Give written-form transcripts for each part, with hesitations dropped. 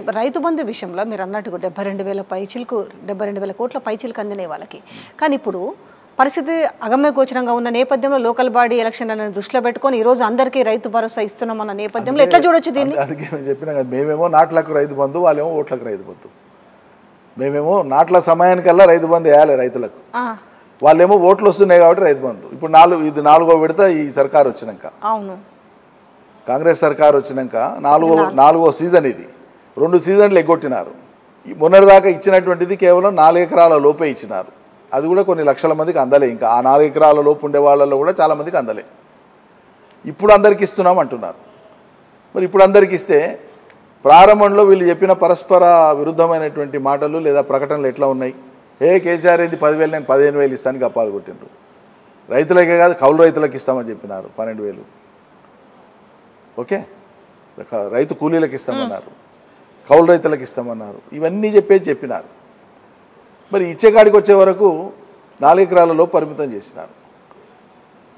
రైతు బంధు విషయంలో మీరు అన్నట్టుగా 72,000 పైచిలకు 72,000 కోట్ల పైచిలకు అందినే వాళ్ళకి. కానీ ఇప్పుడు పరిస్థితి అగమ్య గోచరంగా ఉన్న నేపథ్యంలో లోకల్ బాడీ ఎలక్షన్లను దృష్టిలో పెట్టుకొని ఈ రోజు అందరికీ రైతు భరోసా ఇస్తున్నామన్న నేపథ్యంలో ఎట్లా చూడొచ్చు దీన్ని? అందుకే నేను చెప్పినా కదా, మేమేమో నాట్లకు రైతు బంధు, వాళ్ళేమో ఓట్లకు రైతు బంధు. మేమేమో నాట్ల సమయానికల్లా రైతు బంధు వేయాలి రైతులకు, వాళ్ళేమో ఓట్లు వస్తున్నాయి కాబట్టి రైతు బంధు. ఇప్పుడు ఇది 4వ విడత ఈ సర్కారు వచ్చినాక, అవును కాంగ్రెస్ సర్కారు వచ్చినాక 4వ సీజన్ ఇది. 2 సీజన్లు ఎగ్గొట్టినారు. మొన్నటిదాకా ఇచ్చినటువంటిది కేవలం 4 ఎకరాల లోపే ఇచ్చినారు. అది కూడా కొన్ని లక్షల మందికి అందలే. ఇంకా ఆ 4 ఎకరాల లోపు ఉండే వాళ్ళలో కూడా చాలామందికి అందలే. ఇప్పుడు అందరికి ఇస్తున్నాం అంటున్నారు. మరి ఇప్పుడు అందరికి ఇస్తే ప్రారంభంలో వీళ్ళు చెప్పిన పరస్పర విరుద్ధమైనటువంటి మాటలు లేదా ప్రకటనలు ఎట్లా ఉన్నాయి? కేసీఆర్ ఏంది 10,000 నేను 15,000 ఇస్తానికి అప్పాలు కొట్టిండ్రు. రైతులకే కాదు కౌలు రైతులకు ఇస్తామని చెప్పినారు 12,000. ఓకే, రైతు కూలీలకు ఇస్తామన్నారు, కౌలు రైతులకు ఇస్తామన్నారు. ఇవన్నీ చెప్పినారు. మరి ఇచ్చేకాడికి వచ్చే వరకు 4 ఎకరాలలో పరిమితం చేసినారు.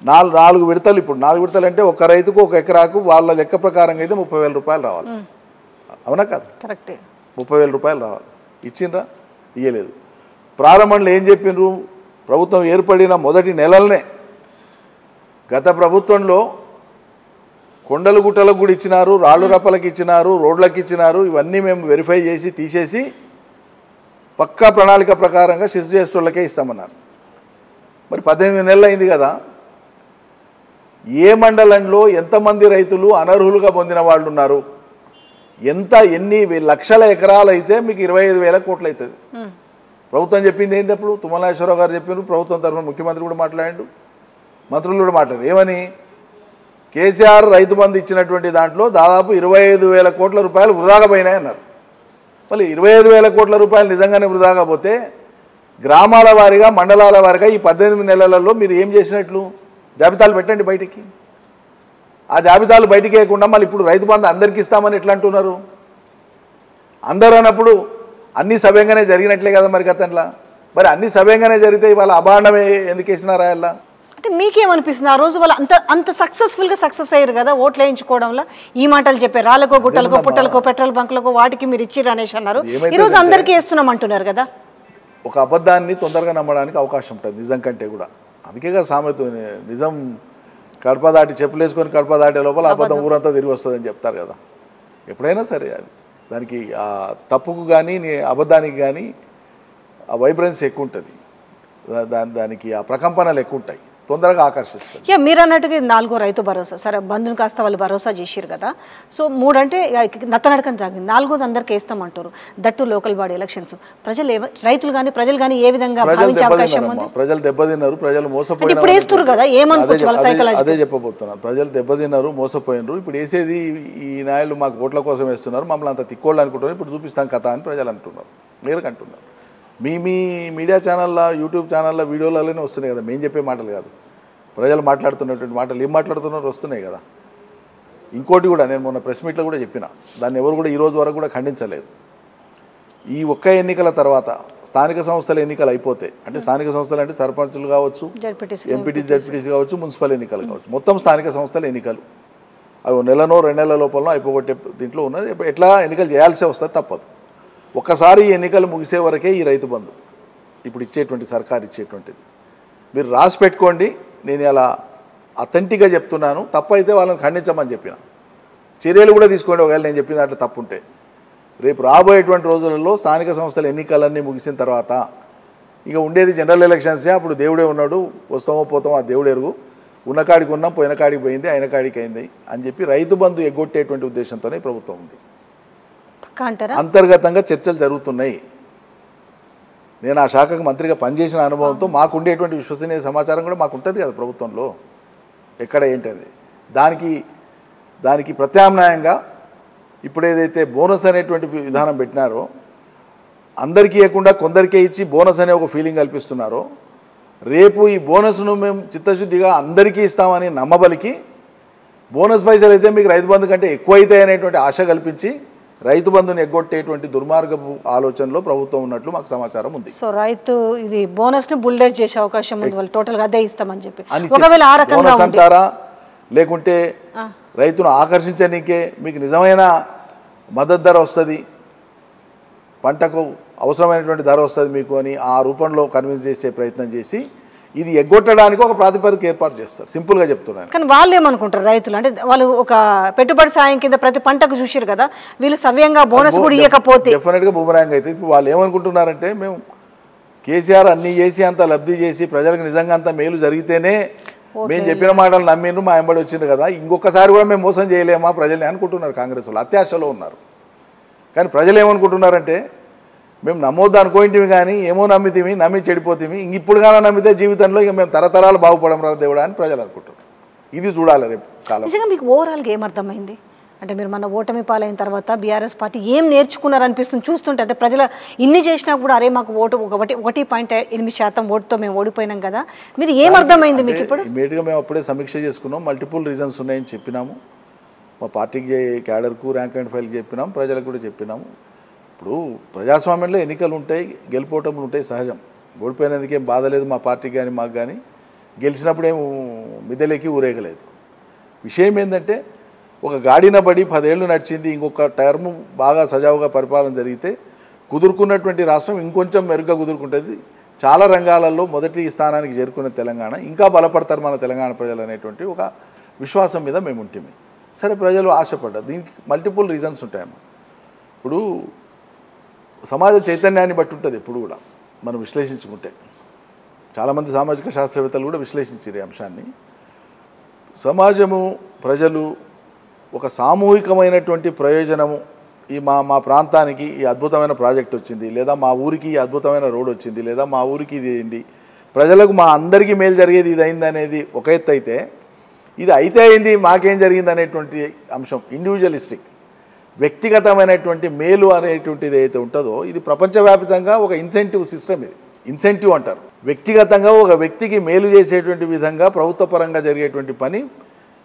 4 విడతలు. ఇప్పుడు 4 విడతలు అంటే ఒక రైతుకు 1 ఎకరాకు వాళ్ళ లెక్క ప్రకారంగా అయితే 30,000 రూపాయలు రావాలి. అవునా కాదు? కరెక్టే. 30,000 రూపాయలు రావాలి. ఇచ్చిండ్రా? ఇయ్యలేదు. ప్రారంభంలో ఏం చెప్పిండ్రు? ప్రభుత్వం ఏర్పడిన మొదటి నెలలనే గత ప్రభుత్వంలో కొండలు గుట్టలకు కూడా ఇచ్చినారు, రాళ్ళు రప్పలకు ఇచ్చినారు, రోడ్లకు ఇచ్చినారు. ఇవన్నీ మేము వెరిఫై చేసి తీసేసి పక్కా ప్రణాళిక ప్రకారంగా శిశు చేసేటోళ్ళకే ఇస్తామన్నారు. మరి 18 నెలలు అయింది కదా. ఏ మండలంలో ఎంతమంది రైతులు అనర్హులుగా పొందిన వాళ్ళు ఉన్నారు? ఎన్ని లక్షల ఎకరాలు అయితే మీకు 25,000 కోట్లు అవుతుంది. ప్రభుత్వం చెప్పింది ఏంది? అప్పుడు తుమ్మలాశ్వరరావు గారు చెప్పారు, ప్రభుత్వం తరఫున ముఖ్యమంత్రి కూడా మాట్లాడాడు, మంత్రులు కూడా మాట్లాడారు. ఏమని? కేసీఆర్ రైతు బంధు ఇచ్చినటువంటి దాంట్లో దాదాపు 25,000 కోట్ల రూపాయలు వృధాగా పోయినాయి అన్నారు. మళ్ళీ 25,000 కోట్ల రూపాయలు నిజంగానే వృధాగా పోతే గ్రామాల వారీగా, మండలాల వారీగా ఈ 18 నెలలలో మీరు ఏం చేసినట్లు? జాబితాలు పెట్టండి బయటికి. ఆ జాబితాలు బయటికి వేయకుండా మళ్ళీ ఇప్పుడు రైతు బంధు అందరికీ ఇస్తామని ఎట్లా అంటున్నారు? అందరూ అన్నప్పుడు అన్నీ సవ్యంగానే జరిగినట్లే కదా మరి గతంలా. మరి అన్నీ సవ్యంగానే జరిగితే ఇవాళ అభాండమే ఎందుకు వేసినారా? అలా అంటే మీకేమనిపిస్తుంది? ఆ రోజు వాళ్ళు అంత సక్సెస్ఫుల్గా సక్సెస్ అయ్యారు కదా ఓట్లు వేయించుకోవడంలో. ఈ మాటలు చెప్పారు, రాళ్ళకో గుట్టలకో పుట్టలకో పెట్రోల్ బంకులకో వాటికి మీరు ఇచ్చిర్రు అనేసి అన్నారు. ఈరోజు అందరికీ వేస్తున్నాం అంటున్నారు కదా. ఒక అబద్ధాన్ని తొందరగా నమ్మడానికి అవకాశం ఉంటుంది నిజం కంటే కూడా. అందుకే కదా సామెత, నిజం కడప దాటి చెప్పులేసుకొని కడప దాటే లోపల అబద్ధం ఊరంతా తిరిగి వస్తుందని చెప్తారు కదా. ఎప్పుడైనా సరే అది దానికి ఆ తప్పుకు కానీ అబద్ధానికి కానీ ఆ వైబ్రెన్స్ ఎక్కువ ఉంటుంది, దానికి ఆ ప్రకంపనలు ఎక్కువ ఉంటాయి, తొందరగా ఆకర్షిస్తుంది. మీరు అన్నట్టుగా 4వ రైతు భరోసా సరే బంధుని కాస్త వాళ్ళు భరోసా చేసిరు కదా. సో 3 అంటే నత్తనడకని సాగింది. 4వది అందరికి వేస్తామంటారు. That local body elections. రైతులు కానీ ఏ విధంగా భావించే అవకాశం ఉంది? ప్రజలు దెబ్బతిన్నారు, ప్రజలు మోసపోయినారు. ఇప్పుడు వేస్తున్నారు కదా, ఏమనుకోవచ్చు వాళ్ళ సైకాలజీ? అదే చెప్పబోతున్నారు. ప్రజలు దెబ్బతిన్నారు, మోసపోయినారు. ఇప్పుడు వేసేది ఈ నాయకులు మాకు ఓట్ల కోసం వేస్తున్నారు, మమ్మల్ని అంత తిక్కోళ్ళు అనుకుంటున్నారు, ఇప్పుడు చూపిస్తాం కథ అని ప్రజలు అంటున్నారు, నేరుగా అంటున్నారు. మీ మీడియా ఛానల్లో, యూట్యూబ్ ఛానల్లో వీడియోలలోనే వస్తున్నాయి కదా, మేము చెప్పే మాటలు కాదు, ప్రజలు మాట్లాడుతున్నటువంటి మాటలు. ఏం మాట్లాడుతున్నారో వస్తున్నాయి కదా. ఇంకోటి కూడా నేను మొన్న ప్రెస్ మీట్లో కూడా చెప్పిన, దాన్ని ఎవరు కూడా ఈ రోజు వరకు కూడా ఖండించలేదు. ఈ ఒక్క ఎన్నికల తర్వాత స్థానిక సంస్థల ఎన్నికలు అయిపోతే, అంటే స్థానిక సంస్థలు అంటే సర్పంచులు కావచ్చు, ఎంపీటీసీ జడ్పీటీసీ కావచ్చు, మున్సిపల్ ఎన్నికలు కావచ్చు, మొత్తం స్థానిక సంస్థల ఎన్నికలు అవి 1 నెలనో 2 నెలల లోపల అయిపోగొట్టే దీంట్లో ఉన్నది. ఎట్లా ఎన్నికలు చేయాల్సి వస్తుంది, తప్పదు. ఒక్కసారి ఈ ఎన్నికలు ముగిసే వరకే ఈ రైతు బంధు ఇప్పుడు ఇచ్చేటువంటి సర్కారు ఇచ్చేటువంటిది మీరు రాసి పెట్టుకోండి. నేను ఇలా అథెంటిక్గా చెప్తున్నాను. తప్పు అయితే వాళ్ళని ఖండించమని చెప్పిన, చర్యలు కూడా తీసుకోండి ఒకవేళ నేను చెప్పిన దాంట్లో తప్పు ఉంటే. రేపు రాబోయేటువంటి రోజులలో స్థానిక సంస్థల ఎన్నికలన్నీ ముగిసిన తర్వాత ఇక ఉండేది జనరల్ ఎలక్షన్సే. అప్పుడు దేవుడే ఉన్నాడు, వస్తామో పోతామో ఆ దేవుడు ఎరుగు. ఉన్న కాడికి ఉన్నాం, పోయిన కాడికి పోయింది, అయిన కాడికి అయింది అని చెప్పి రైతు బంధు ఎగ్గొట్టేటువంటి ఉద్దేశంతోనే ప్రభుత్వం ఉంది. అంతర్గతంగా చర్చలు జరుగుతున్నాయి. నేను ఆ శాఖకు మంత్రిగా పనిచేసిన అనుభవంతో మాకుండేటువంటి విశ్వసనీయ సమాచారం కూడా మాకు ఉంటుంది కదా ప్రభుత్వంలో, ఎక్కడ ఏంటది. దానికి ప్రత్యామ్నాయంగా ఇప్పుడు ఏదైతే బోనస్ అనేటువంటి విధానం పెట్టినారో, అందరికీ ఇవ్వకుండా కొందరికే ఇచ్చి బోనస్ అనే ఒక ఫీలింగ్ కల్పిస్తున్నారో, రేపు ఈ బోనస్ను మేము చిత్తశుద్ధిగా అందరికీ ఇస్తామని నమ్మబలికి బోనస్ పైసలు అయితే మీకు రైతు బంధు కంటే ఎక్కువ అవుతాయి అనేటువంటి ఆశ కల్పించి రైతు బంధుని ఎగ్గొట్టేటువంటి దుర్మార్గపు ఆలోచనలో ప్రభుత్వం ఉన్నట్లు మాకు సమాచారం ఉంది. సో రైతు ఇది బోనస్ ని బుల్డేజ్ చేసే అవకాశం ఉంది, వాళ్ళు టోటల్ గా అదే ఇస్తామని చెప్పి. ఒకవేళ ఆ రకంగా అంటారా, లేకుంటే రైతును ఆకర్షించడానికే మీకు నిజమైన మద్దతు ధర వస్తుంది, పంటకు అవసరమైనటువంటి ధర వస్తుంది మీకు అని ఆ రూపంలో కన్విన్స్ చేసే ప్రయత్నం చేసి ఇది ఎగ్గొట్టడానికి ఒక ప్రాతిపదిక ఏర్పాటు చేస్తారు. సింపుల్గా చెప్తున్నాను. కానీ వాళ్ళు ఏమనుకుంటారు రైతులు అంటే వాళ్ళు ఒక పెట్టుబడి సాయం కింద ప్రతి పంటకు చూసారు కదా, వీళ్ళు సవ్యంగా బోనస్ కూడా ఇవ్వకపోతే డెఫినెట్గా బూమరాంగ్ అయితే ఇప్పుడు వాళ్ళు ఏమనుకుంటున్నారంటే మేము కేసీఆర్ అన్నీ చేసి అంత లబ్ధి చేసి ప్రజలకు నిజంగా అంత మేలు జరిగితేనే మేము చెప్పిన మాటలు నమ్మిండ్రు మా ఎంబడి వచ్చిండ్రు కదా, ఇంకొకసారి కూడా మేము మోసం చేయలేమా ప్రజల్ని అనుకుంటున్నారు. కాంగ్రెస్ వాళ్ళు అత్యాశలో ఉన్నారు. కానీ ప్రజలు ఏమనుకుంటున్నారంటే మేము నమ్మొద్దు అనుకోయింటివి కానీ ఏమో నమ్మి చెడిపోతేమి ఇప్పుడు కానీ నమ్మితే జీవితంలో ఇక మేము తరతరాలు బాగుపడం రా దేవుడా అని ప్రజలు అనుకుంటున్నారు. ఇది చూడాలి రేపు కాలం. నిజంగా మీకు ఓవరాల్గా ఏమర్థమైంది అంటే మీరు మన ఓటమి పాలైన తర్వాత బీఆర్ఎస్ పార్టీ ఏం నేర్చుకున్నారనిపిస్తుంది చూస్తుంటే? అంటే ప్రజల ఇన్ని చేసినా కూడా అరే మాకు ఓటు 1.8% ఓటుతో మేము ఓడిపోయినాం కదా, మీరు ఏమర్థమైంది మీకు ఇప్పుడు? ఇమీడియట్గా మేము అప్పుడే సమీక్ష చేసుకున్నాం. మల్టిపుల్ రీజన్స్ ఉన్నాయని చెప్పినాము. మా పార్టీకి క్యాడర్కు ర్యాంక్ అండ్ ఫైల్కి చెప్పినాం, ప్రజలకు కూడా చెప్పినాము. ఇప్పుడు ప్రజాస్వామ్యంలో ఎన్నికలు ఉంటాయి, గెలుపోవటములు ఉంటాయి, సహజం. ఓడిపోయినందుకు ఏం బాధ లేదు మా పార్టీకి కానీ మాకు కానీ. గెలిచినప్పుడు ఏం మిద్దెలెక్కి ఊరేగలేదు. విషయం ఏంటంటే ఒక గాడిన బడి 10 ఏళ్ళు నడిచింది, ఇంకొక టర్మ్ బాగా సజావుగా పరిపాలన జరిగితే కుదురుకున్నటువంటి రాష్ట్రం ఇంకొంచెం మెరుగ్గా కుదురుకుంటుంది. చాలా రంగాలలో మొదటి స్థానానికి చేరుకున్న తెలంగాణ ఇంకా బలపడతారు మన తెలంగాణ ప్రజలు అనేటువంటి ఒక విశ్వాసం మీద మేము ఉంటిమి. సరే ప్రజలు ఆశపడ్డారు. దీనికి మల్టిపుల్ రీజన్స్ ఉంటాయమ్మా. ఇప్పుడు సమాజ చైతన్యాన్ని బట్టి ఉంటుంది ఎప్పుడు కూడా మనం విశ్లేషించుకుంటే. చాలామంది సామాజిక శాస్త్రవేత్తలు కూడా విశ్లేషించారు ఈ అంశాన్ని. సమాజము ప్రజలు ఒక సామూహికమైనటువంటి ప్రయోజనము ఈ మా ప్రాంతానికి ఈ అద్భుతమైన ప్రాజెక్ట్ వచ్చింది, లేదా మా ఊరికి ఈ అద్భుతమైన రోడ్ వచ్చింది, లేదా మా ఊరికి ఇది అయింది, ప్రజలకు మా అందరికీ మేలు జరిగేది ఇది అయింది అనేది ఒక ఎత్తు అయితే, ఇది అయితే అయింది మాకేం జరిగింది అనేటువంటి అంశం ఇండివిజువలిస్టిక్ వ్యక్తిగతమైనటువంటి మేలు అనేటువంటిది ఏదైతే ఉంటుందో ఇది ప్రపంచవ్యాప్తంగా ఒక ఇన్సెంటివ్ సిస్టమ్. ఇది ఇన్సెంటివ్ అంటారు. వ్యక్తిగతంగా ఒక వ్యక్తికి మేలు చేసేటువంటి విధంగా ప్రభుత్వ పరంగా జరిగేటువంటి పని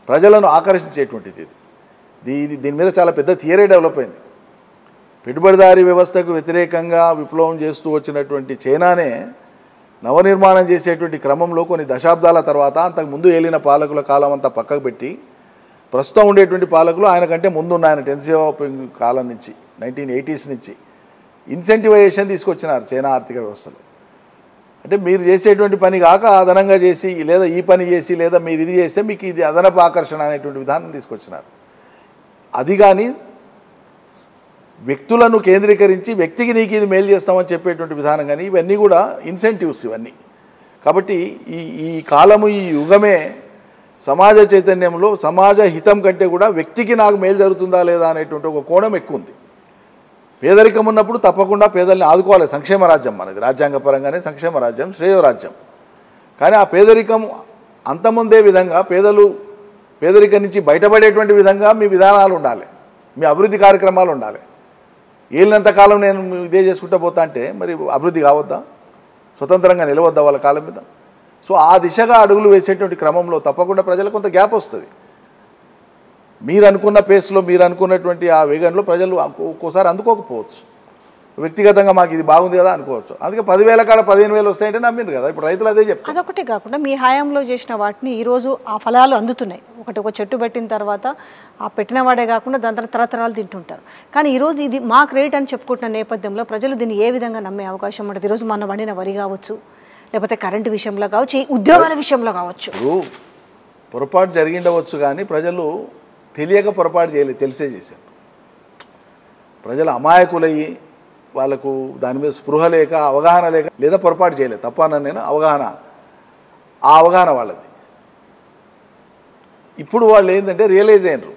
ప్రజలను ఆకర్షించేటువంటిది. దీని మీద చాలా పెద్ద థియరీ డెవలప్ అయింది. పెట్టుబడిదారీ వ్యవస్థకు వ్యతిరేకంగా విప్లవం చేస్తూ వచ్చినటువంటి చైనానే నవనిర్మాణం చేసేటువంటి క్రమంలో కొన్ని దశాబ్దాల తర్వాత అంతకుముందు ఏలిన పాలకుల కాలం అంతా పక్కకు పెట్టి ప్రస్తుతం ఉండేటువంటి పాలకులు ఆయన కంటే ముందు ఉన్న ఆయన టెన్ జియాపింగ్ కాలం నుంచి 1980s నుంచి ఇన్సెంటివైజేషన్ తీసుకొచ్చినారు చైనా ఆర్థిక వ్యవస్థలో. అంటే మీరు చేసేటువంటి పని కాక అదనంగా చేసి లేదా ఈ పని చేసి లేదా మీరు ఇది చేస్తే మీకు ఇది అదనపు ఆకర్షణ అనేటువంటి విధానం తీసుకొచ్చినారు. అది కానీ వ్యక్తులను కేంద్రీకరించి వ్యక్తికి నీకు ఇది మేలు చేస్తామని చెప్పేటువంటి విధానం కానీ ఇవన్నీ కూడా ఇన్సెంటివ్స్ ఇవన్నీ. కాబట్టి ఈ కాలము ఈ యుగమే సమాజ చైతన్యంలో సమాజ హితం కంటే కూడా వ్యక్తికి నాకు మేలు జరుగుతుందా లేదా అనేటువంటి ఒక కోణం ఎక్కువ ఉంది. పేదరికం ఉన్నప్పుడు తప్పకుండా పేదల్ని ఆదుకోవాలి. సంక్షేమ రాజ్యం మనది, రాజ్యాంగపరంగానే సంక్షేమ రాజ్యం, శ్రేయోరాజ్యం. కానీ ఆ పేదరికం అంతముందే విధంగా పేదరికం నుంచి బయటపడేటువంటి విధంగా మీ విధానాలు ఉండాలి, మీ అభివృద్ధి కార్యక్రమాలు ఉండాలి. ఏళ్ళంతకాలం నేను ఇదే చేసుకుంటూ పోతా అంటే మరి అభివృద్ధి కావద్దా? స్వతంత్రంగా నిలవద్దా వాళ్ళ కాలం మీద? సో ఆ దిశగా అడుగులు వేసేటువంటి క్రమంలో తప్పకుండా ప్రజలకు కొంత గ్యాప్ వస్తుంది. మీరు అనుకున్న పేస్లో మీరు అనుకున్నటువంటి ఆ వేగంలో ప్రజలు ఒక్కోసారి అందుకోకపోవచ్చు. వ్యక్తిగతంగా మాకు ఇది బాగుంది కదా అనుకోవచ్చు. అందుకే 10,000 కాడ 15,000 వస్తాయంటే నమ్మిండ్రు కదా. ఇప్పుడు రైతులు అదే చెప్తారు. అదొకటే కాకుండా మీ హయాంలో చేసిన వాటిని ఈరోజు ఆ ఫలాలు అందుతున్నాయి. ఒక చెట్టు పెట్టిన తర్వాత ఆ పెట్టిన వాడే కాకుండా దాని తర్వాత తరతరాలు తింటుంటారు. కానీ ఈరోజు ఇది మా క్రెడిట్ అని చెప్పుకుంటున్న నేపథ్యంలో ప్రజలు దీన్ని ఏ విధంగా నమ్మే అవకాశం ఉంటుంది? ఈరోజు మన వండిన వరి కావచ్చు, లేకపోతే కరెంటు విషయంలో కావచ్చు, ఉద్యోగాల విషయంలో కావచ్చు. పొరపాటు జరిగిండవచ్చు కానీ ప్రజలు తెలియక పొరపాటు చేయలేదు, తెలిసే చేశారు. ప్రజలు అమాయకులయ్యి వాళ్ళకు దాని మీద స్పృహ లేక అవగాహన లేక లేదా పొరపాటు చేయలేదు. తప్పన నేను అవగాహన వాళ్ళది. ఇప్పుడు వాళ్ళు ఏంటంటే రియలైజ్ అయినరు.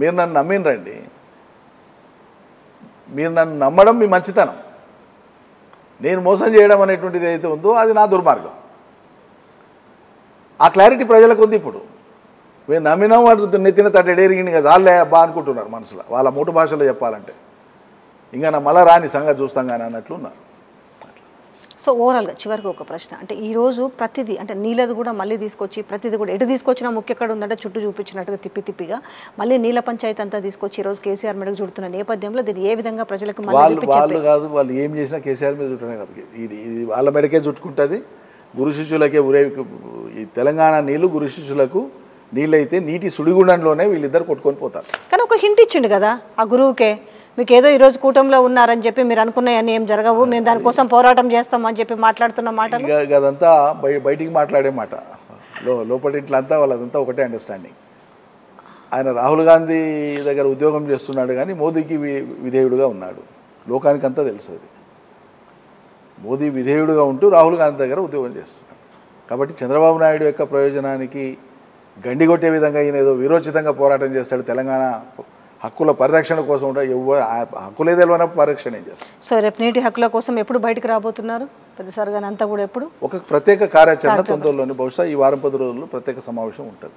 మీరు నన్ను నమ్మినరండి, మీరు నన్ను నమ్మడం మీ మంచితనం, నేను మోసం చేయడం అనేటువంటిది ఏదైతే ఉందో అది నా దుర్మార్గం. ఆ క్లారిటీ ప్రజలకు ఉంది. ఇప్పుడు మేము నమ్మినాం వాడు నెత్తిన తట్టెడేరిగింది కదా చాలే అబ్బా అనుకుంటున్నారు మనసులో. వాళ్ళ మూట భాషలో చెప్పాలంటే ఇంకా నా మళ్ళా రాని సంగతి చూస్తాం కానీ అన్నట్లు ఉన్నారు. సో ఓవరాల్గా చివరికి ఒక ప్రశ్న, అంటే ఈరోజు ప్రతిదీ అంటే నీళ్ళది కూడా మళ్ళీ తీసుకొచ్చి ప్రతిదీ కూడా ఎటు తీసుకొచ్చినా ముఖ్యక్కడ ఉందంటే చుట్టూ చూపించినట్టుగా తిప్పిగా మళ్ళీ నీళ్ళ పంచాయతీ అంతా తీసుకొచ్చి ఈరోజు కేసీఆర్ మీదకి చుడుతున్న నేపథ్యంలో దీన్ని ఏ విధంగా ప్రజలకు వాళ్ళు కాదు వాళ్ళు ఏం చేసినా కేసీఆర్ మీద చుట్టనే కాదు, ఇది వాళ్ళ మెడకే చుట్టుకుంటుంది. గురు శిష్యులకే ఈ తెలంగాణ నీళ్ళు గురు శిష్యులకు నీళ్ళైతే నీటి సుడిగుండంలోనే వీళ్ళిద్దరు కొట్టుకొని పోతారు. కానీ ఒక హింట్ ఇచ్చిండు కదా ఆ గురువుకే, మీకు ఏదో ఈరోజు కూటమిలో ఉన్నారని చెప్పి మీరు అనుకున్నాయని ఏం జరగవు, మేము దానికోసం పోరాటం చేస్తామని చెప్పి మాట్లాడుతున్న మాటలు. ఇక అదంతా బయటికి మాట్లాడే మాట, లోపలి ఇంట్లో అంతా వాళ్ళదంతా ఒకటే అండర్స్టాండింగ్. ఆయన రాహుల్ గాంధీ దగ్గర ఉద్యోగం చేస్తున్నాడు కానీ మోదీకి విధేయుడుగా ఉన్నాడు, లోకానికంతా తెలుసు అది. మోదీ విధేయుడుగా ఉంటూ రాహుల్ గాంధీ దగ్గర ఉద్యోగం చేస్తున్నాడు. కాబట్టి చంద్రబాబు నాయుడు యొక్క ప్రయోజనానికి గండిగొట్టే విధంగా ఈయన ఏదో విరోచితంగా పోరాటం చేస్తాడు, తెలంగాణ హక్కుల పరిరక్షణ కోసం కూడా హక్కులే తెలియని పరిరక్షణ ఏం చేస్తాడు. సో రేపు నీటి హక్కుల కోసం ఎప్పుడు బయటకు రాబోతున్నారు పెద్దసారి కానీ అంతా కూడా ఎప్పుడు? ఒక ప్రత్యేక కార్యాచరణ తొందరలోనే, బహుశా ఈ వారం 10 రోజుల్లో ప్రత్యేక సమావేశం ఉంటుంది.